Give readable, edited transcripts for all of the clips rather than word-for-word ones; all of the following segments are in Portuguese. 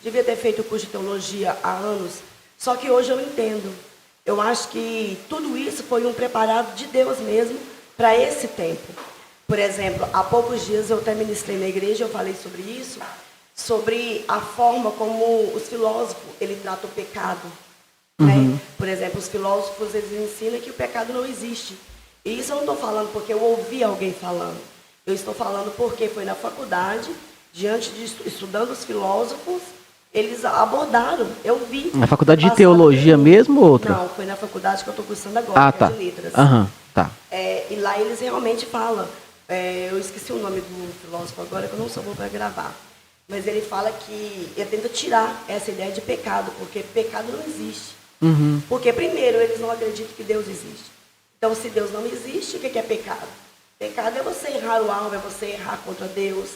devia ter feito o curso de teologia há anos, só que hoje eu entendo. Eu acho que tudo isso foi um preparado de Deus mesmo para esse tempo. Por exemplo, há poucos dias eu até ministrei na igreja, eu falei sobre isso, sobre a forma como os filósofos, ele trata o pecado. Né? Por exemplo, os filósofos, eles ensinam que o pecado não existe. E isso eu não estou falando porque eu ouvi alguém falando. Eu estou falando porque foi na faculdade, diante de estudando os filósofos, eles abordaram, eu vi. Na faculdade de teologia mesmo ou outra? Não, foi na faculdade que eu estou cursando agora, que é de letras. Tá. E lá eles realmente falam, eu esqueci o nome do filósofo agora, que eu não sou bom para gravar. Mas ele fala que ele tenta tirar essa ideia de pecado, porque pecado não existe. Porque, primeiro, eles não acreditam que Deus existe. Então, se Deus não existe, o que é pecado? Pecado é você errar o alvo, é você errar contra Deus.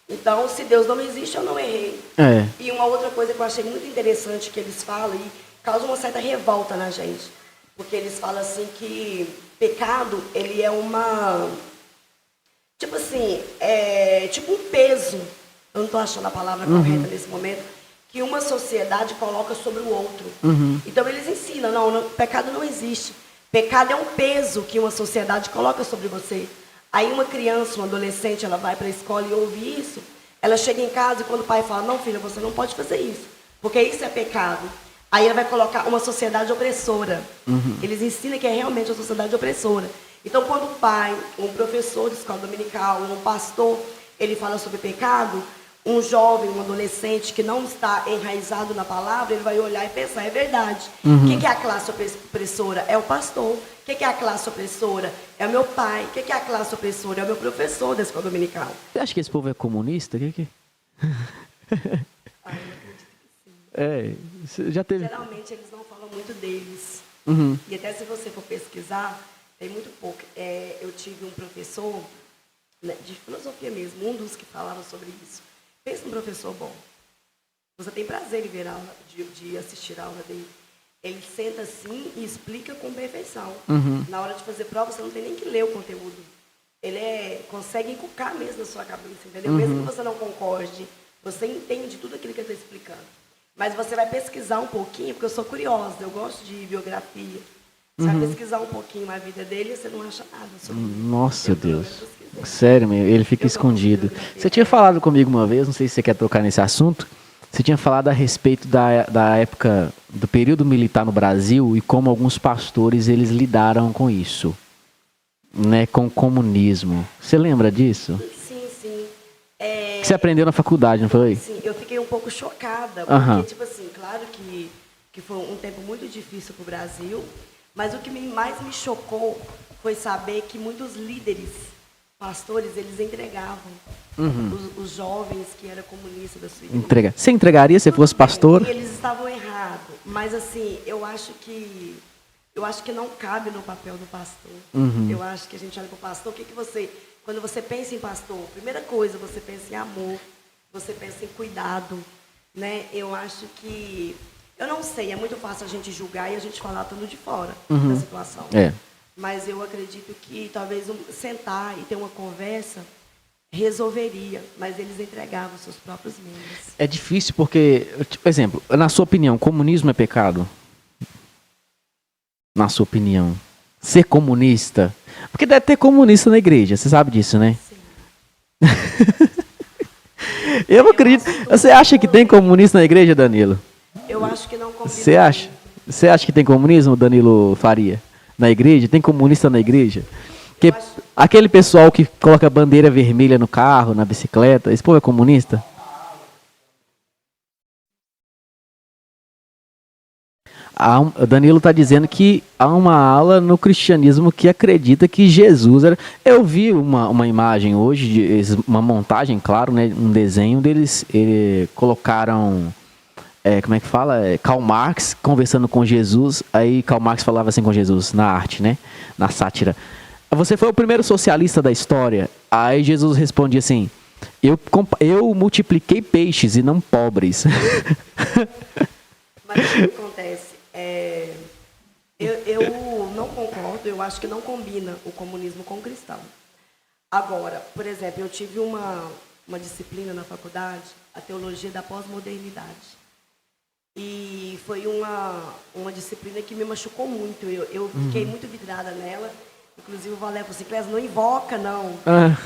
Então, se Deus não existe, eu não errei. E uma outra coisa que eu achei muito interessante que eles falam, e causa uma certa revolta na gente, porque eles falam assim que pecado, ele é uma... Tipo assim, é tipo um peso, eu não estou achando a palavra correta nesse momento, que uma sociedade coloca sobre o outro. Então, eles ensinam, pecado não existe. Pecado é um peso que uma sociedade coloca sobre você. Aí uma criança, uma adolescente, ela vai para a escola e ouve isso, ela chega em casa e quando o pai fala, não, filha, você não pode fazer isso, porque isso é pecado. Aí ela vai colocar uma sociedade opressora. Eles ensinam que é realmente uma sociedade opressora. Então, quando o pai, um professor de escola dominical, um pastor, ele fala sobre pecado, um jovem, um adolescente que não está enraizado na palavra, ele vai olhar e pensar, é verdade. O que é a classe opressora? É o pastor. O que é a classe opressora? É o meu pai. O que é a classe opressora? É o meu professor da escola dominical. Você acha que esse povo é comunista? Eu acredito que sim. Já teve... Geralmente eles não falam muito deles. E até se você for pesquisar, tem muito pouco. Eu tive um professor, né, de filosofia mesmo, um dos que falavam sobre isso. Pensa num professor bom. Você tem prazer em ver a aula, de assistir a aula dele. Ele senta assim e explica com perfeição. Na hora de fazer prova, você não tem nem que ler o conteúdo. Ele consegue inculcar mesmo na sua cabeça, entendeu? Mesmo que você não concorde, você entende tudo aquilo que ele está explicando. Mas você vai pesquisar um pouquinho, porque eu sou curiosa, eu gosto de biografia. Você vai pesquisar um pouquinho a vida dele e você não acha nada sobre ele. Nossa, Deus. Sério, meu, ele fica escondido. Você tinha falado comigo uma vez, não sei se você quer tocar nesse assunto, você tinha falado a respeito da época, do período militar no Brasil e como alguns pastores, eles lidaram com isso, né, com o comunismo. Você lembra disso? Sim. Que você aprendeu na faculdade, não foi? Sim, eu fiquei um pouco chocada, porque, tipo assim, claro que foi um tempo muito difícil para o Brasil, mas o que mais me chocou foi saber que muitos líderes, pastores, eles entregavam os jovens que eram comunistas da sua igreja. Você entregaria se fosse pastor? E eles estavam errados, mas assim, eu acho que não cabe no papel do pastor. Eu acho que a gente olha para o pastor, quando você pensa em pastor, primeira coisa, você pensa em amor, você pensa em cuidado, né? Eu acho que, eu não sei, é muito fácil a gente julgar e a gente falar tudo de fora da situação. Mas eu acredito que talvez sentar e ter uma conversa resolveria, mas eles entregavam seus próprios membros. É difícil porque, por exemplo, na sua opinião, comunismo é pecado? Na sua opinião, ser comunista? Porque deve ter comunista na igreja, você sabe disso, né? Sim. Eu não acredito. Você acha que tem comunista na igreja, Danilo? Eu acho que não combina. Você acha que tem comunismo, Danilo Faria? Na igreja? Tem comunista na igreja? Porque aquele pessoal que coloca bandeira vermelha no carro, na bicicleta, esse povo é comunista? O Danilo está dizendo que há uma ala no cristianismo que acredita que Jesus era... Eu vi uma imagem hoje, uma montagem, claro, né, um desenho deles, colocaram... como é que fala? Karl Marx conversando com Jesus, aí Karl Marx falava assim com Jesus, na arte, né? Na sátira. Você foi o primeiro socialista da história. Aí Jesus respondia assim, eu multipliquei peixes e não pobres. Mas o que acontece? Eu não concordo, eu acho que não combina o comunismo com o cristão. Agora, por exemplo, eu tive uma disciplina na faculdade a teologia da pós-modernidade. E foi uma disciplina que me machucou muito. Eu fiquei muito vidrada nela. Inclusive o Valério falou assim, Clésia, não invoca, não.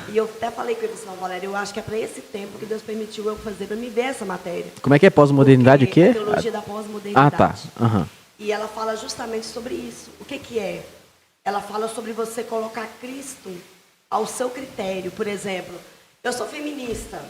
E eu até falei com ele, assim, não, Valério, eu acho que é para esse tempo que Deus permitiu eu fazer, para me ver essa matéria. Como é que é pós-modernidade? O quê? A teologia da pós-modernidade. Ah, tá. Uhum. E ela fala justamente sobre isso. O que é? Ela fala sobre você colocar Cristo ao seu critério. Por exemplo, eu sou feminista.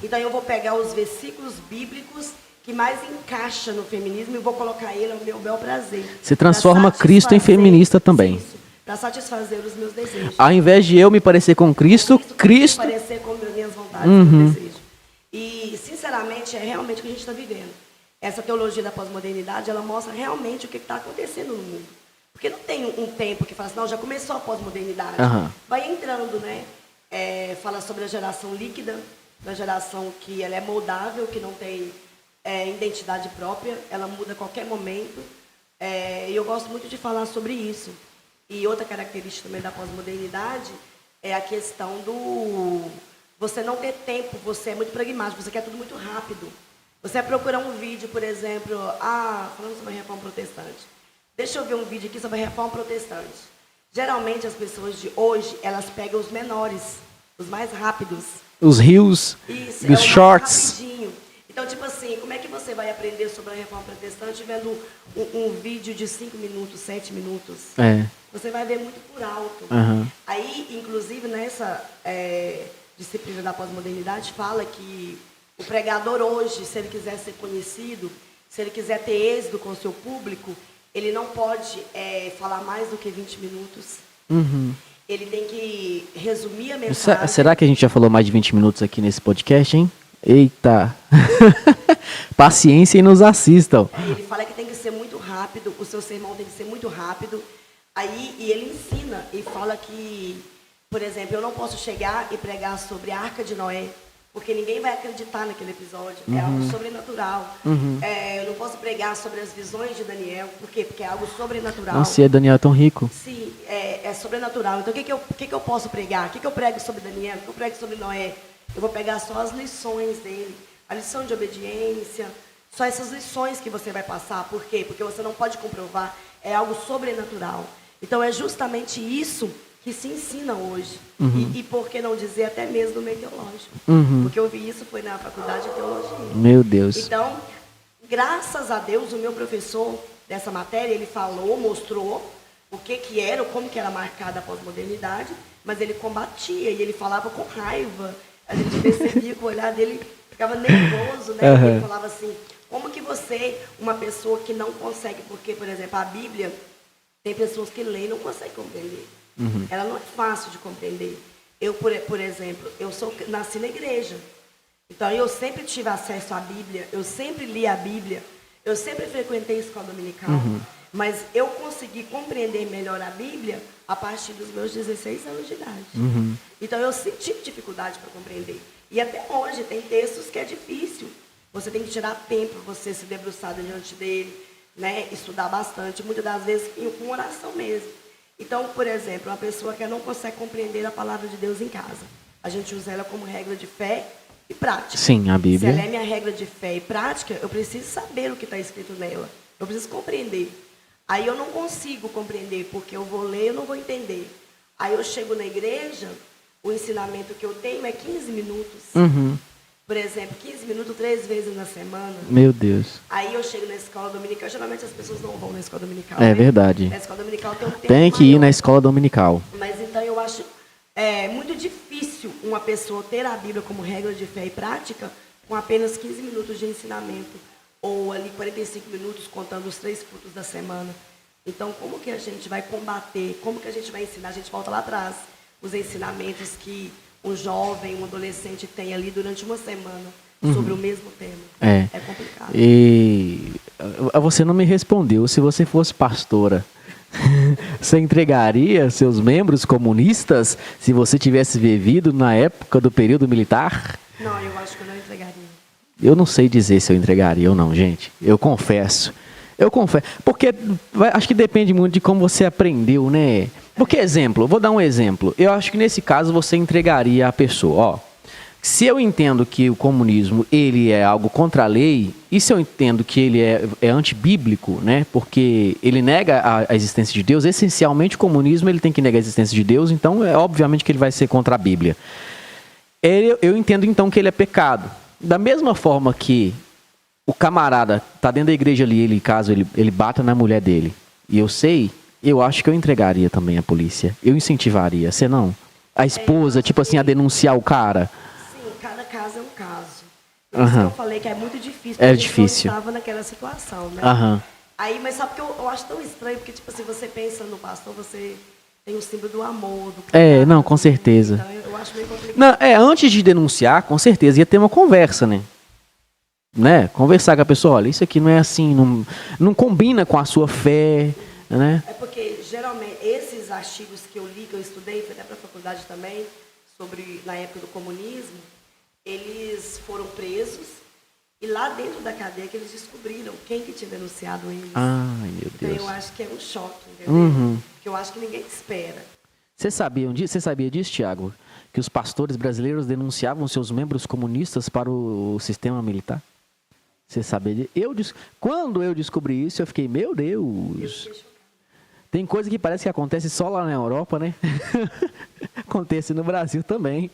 Então eu vou pegar os versículos bíblicos que mais encaixa no feminismo e vou colocar ele ao meu bel prazer. Você transforma Cristo em feminista também. Isso, para satisfazer os meus desejos. Ao invés de eu me parecer com Cristo. Me parecer com as minhas vontades e meus desejos. E, sinceramente, é realmente o que a gente está vivendo. Essa teologia da pós-modernidade, ela mostra realmente o que está acontecendo no mundo. Porque não tem um tempo que fala assim, não, já começou a pós-modernidade. Vai entrando, né? Fala sobre a geração líquida, da geração que ela é moldável, que não tem identidade própria, ela muda a qualquer momento. E eu gosto muito de falar sobre isso. E outra característica também da pós-modernidade é a questão do você não ter tempo, você é muito pragmático, você quer tudo muito rápido. Você vai procurar um vídeo, por exemplo, falando sobre a reforma protestante. Deixa eu ver um vídeo aqui sobre a reforma protestante. Geralmente as pessoas de hoje, elas pegam os menores, os mais rápidos. Os reels, isso, os shorts. Rapidinho. Então, tipo assim, como é que você vai aprender sobre a reforma protestante vendo um vídeo de 5 minutos, 7 minutos? Você vai ver muito por alto. Aí, inclusive, nessa disciplina da pós-modernidade, fala que o pregador hoje, se ele quiser ser conhecido, se ele quiser ter êxito com o seu público, ele não pode falar mais do que 20 minutos. Ele tem que resumir a mensagem. Será que a gente já falou mais de 20 minutos aqui nesse podcast, hein? Eita! Paciência e nos assistam. Ele fala que tem que ser muito rápido, o seu sermão tem que ser muito rápido. E ele ensina e fala que, por exemplo, eu não posso chegar e pregar sobre a Arca de Noé, porque ninguém vai acreditar naquele episódio. É algo sobrenatural. Eu não posso pregar sobre as visões de Daniel. Por quê? Porque é algo sobrenatural. Nossa, Daniel é tão rico. Sim, é sobrenatural. Então, o que eu posso pregar? O que eu prego sobre Daniel? O que eu prego sobre Noé? Eu vou pegar só as lições dele. A lição de obediência. Só essas lições que você vai passar. Por quê? Porque você não pode comprovar. É algo sobrenatural. Então, é justamente isso que se ensina hoje. E por que não dizer até mesmo no meio teológico. Porque eu vi isso, foi na faculdade de teologia. Meu Deus. Então, graças a Deus, o meu professor dessa matéria, ele falou, mostrou o que era, como que era marcada a pós-modernidade, mas ele combatia e ele falava com raiva. A gente percebia que o olhar dele ficava nervoso, né? Ele falava assim, como que você, uma pessoa que não consegue, porque, por exemplo, a Bíblia, tem pessoas que leem e não conseguem compreender. Ela não é fácil de compreender. Eu, por exemplo, nasci na igreja. Então, eu sempre tive acesso à Bíblia, eu sempre li a Bíblia, eu sempre frequentei a escola dominical, mas eu consegui compreender melhor a Bíblia a partir dos meus 16 anos de idade. Então, eu tive dificuldade para compreender. E até hoje, tem textos que é difícil. Você tem que tirar tempo, você se debruçar diante dele, né? Estudar bastante, muitas das vezes com oração mesmo. Então, por exemplo, uma pessoa que não consegue compreender a palavra de Deus em casa, a gente usa ela como regra de fé e prática. Sim, a Bíblia. Se ela é minha regra de fé e prática, eu preciso saber o que está escrito nela. Eu preciso compreender. Aí eu não consigo compreender, porque eu vou ler e eu não vou entender. Aí eu chego na igreja, o ensinamento que eu tenho é 15 minutos. Por exemplo, 15 minutos 3 vezes na semana. Meu Deus. Aí eu chego na escola dominical, geralmente as pessoas não vão na escola dominical. É verdade. Na escola dominical tem um tempo Tem que ir na escola dominical. Mas então eu acho muito difícil uma pessoa ter a Bíblia como regra de fé e prática com apenas 15 minutos de ensinamento. Ou ali 45 minutos contando os 3 cultos da semana. Então, como que a gente vai combater? Como que a gente vai ensinar? A gente volta lá atrás. Os ensinamentos que um jovem, um adolescente tem ali durante uma semana sobre o mesmo tema. É complicado. E você não me respondeu. Se você fosse pastora, você entregaria seus membros comunistas se você tivesse vivido na época do período militar? Não, eu acho que eu não entregaria. Eu não sei dizer se eu entregaria ou não, gente. Eu confesso. Porque acho que depende muito de como você aprendeu, né? Porque, exemplo, vou dar um exemplo. Eu acho que nesse caso você entregaria a pessoa. Se eu entendo que o comunismo ele é algo contra a lei, e se eu entendo que ele é antibíblico, né? Porque ele nega a existência de Deus, essencialmente o comunismo ele tem que negar a existência de Deus, então é obviamente que ele vai ser contra a Bíblia. Eu entendo então que ele é pecado. Da mesma forma que o camarada tá dentro da igreja ali, caso ele bata na mulher dele, e eu acho que eu entregaria também a polícia. Eu incentivaria, você não? A esposa, tipo assim, a denunciar o cara. Sim, cada caso é um caso. Por isso que eu falei que é muito difícil, porque É a gente difícil. não estava naquela situação, né? Aham. Aí, mas sabe que eu acho tão estranho, porque, tipo assim, você pensa no pastor, você tem o símbolo do amor, do cuidado, Não, com certeza. Então, eu acho meio complicado. Não, antes de denunciar, com certeza ia ter uma conversa, né? Conversar com a pessoa, olha, isso aqui não é assim, não combina com a sua fé, né? É porque, geralmente, esses artigos que eu li, que eu estudei, fui até para a faculdade também, sobre, na época do comunismo, eles foram presos e lá dentro da cadeia que eles descobriram quem que tinha denunciado eles. Ai, meu Então, Deus. eu acho que é um choque, entendeu? Porque eu acho que ninguém espera. Você sabia disso, Tiago? Que os pastores brasileiros denunciavam seus membros comunistas para o sistema militar? Você sabia disso? Quando eu descobri isso, eu fiquei, meu Deus. Tem coisa que parece que acontece só lá na Europa, né? Acontece no Brasil também.